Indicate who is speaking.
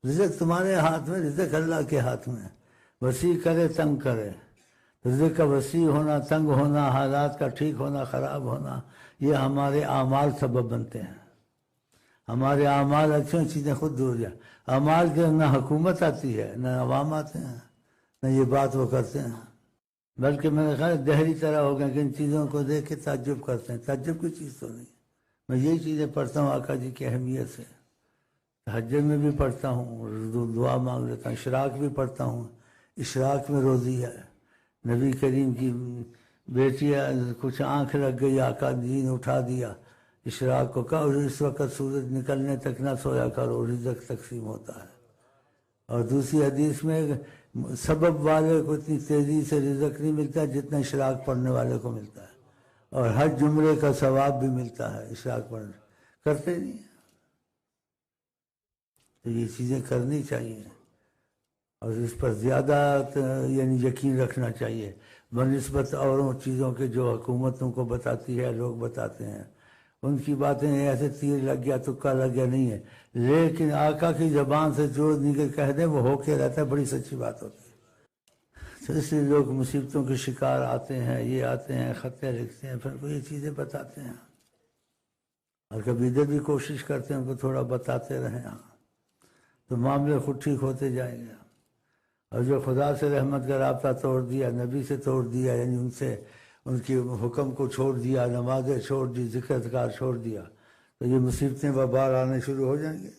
Speaker 1: رزق تمہارے ہاتھ میں، رزق اللہ کے ہاتھ میں. وسیع کرے تنگ کرے، رزق کا وسیع ہونا، تنگ ہونا، حالات کا ٹھیک ہونا، خراب ہونا، یہ ہمارے اعمال سبب بنتے ہیں. ہمارے اعمال اچھے چیزیں خود دور جائیں. اعمال کے نہ حکومت آتی ہے، نہ عوام آتے ہیں، نہ یہ بات وہ کرتے ہیں. بلکہ میرے خیال دہری طرح ہو گیا کہ ان چیزوں کو دیکھ کے تعجب کرتے ہیں. تعجب کی چیز تو نہیں. میں یہی چیزیں پڑھتا ہوں آقا جی کی اہمیت سے. تہجد میں بھی پڑھتا ہوں، دعا مانگ لیتا ہوں. اشراق بھی پڑھتا ہوں. اشراق میں روزی ہے. نبی کریم کی بیٹی کچھ آنکھ لگ گئی، آقا جی نے اٹھا دیا اشراق کو، کہا اس وقت سورج نکلنے تک نہ سویا کرو، رزق تقسیم ہوتا ہے. اور دوسری حدیث میں سبب والے کو اتنی تیزی سے رزق نہیں ملتا جتنا اشراق پڑھنے والے کو ملتا ہے. اور ہر جملے کا ثواب بھی ملتا ہے اشراق پڑھنے. کرتے نہیں. تو یہ چیزیں کرنی چاہیے اور اس پر زیادہ یعنی یقین رکھنا چاہیے بنسبت اوروں چیزوں کے جو حکومتوں کو بتاتی ہے، لوگ بتاتے ہیں. ان کی باتیں ایسے تیر لگ گیا تکا لگ گیا نہیں ہے، لیکن آقا کی زبان سے جو نکل کہہ دیں وہ ہو کے رہتا ہے، بڑی سچی بات ہوتی ہے. تو اس لیے لوگ مصیبتوں کے شکار آتے ہیں، یہ آتے ہیں، خطیں لکھتے ہیں، پھر وہ یہ چیزیں بتاتے ہیں. اور کبھی ادھر بھی کوشش کرتے ہیں ان کو تھوڑا بتاتے رہیں، تو معاملے خود ٹھیک ہوتے جائیں گے. اور جو خدا سے رحمت کا رابطہ توڑ دیا، نبی سے توڑ دیا، یعنی ان سے ان کی حکم کو چھوڑ دیا، نمازیں چھوڑ دی، ذکر اذکار چھوڑ دیا، تو یہ مصیبتیں وبال آنے شروع ہو جائیں گے.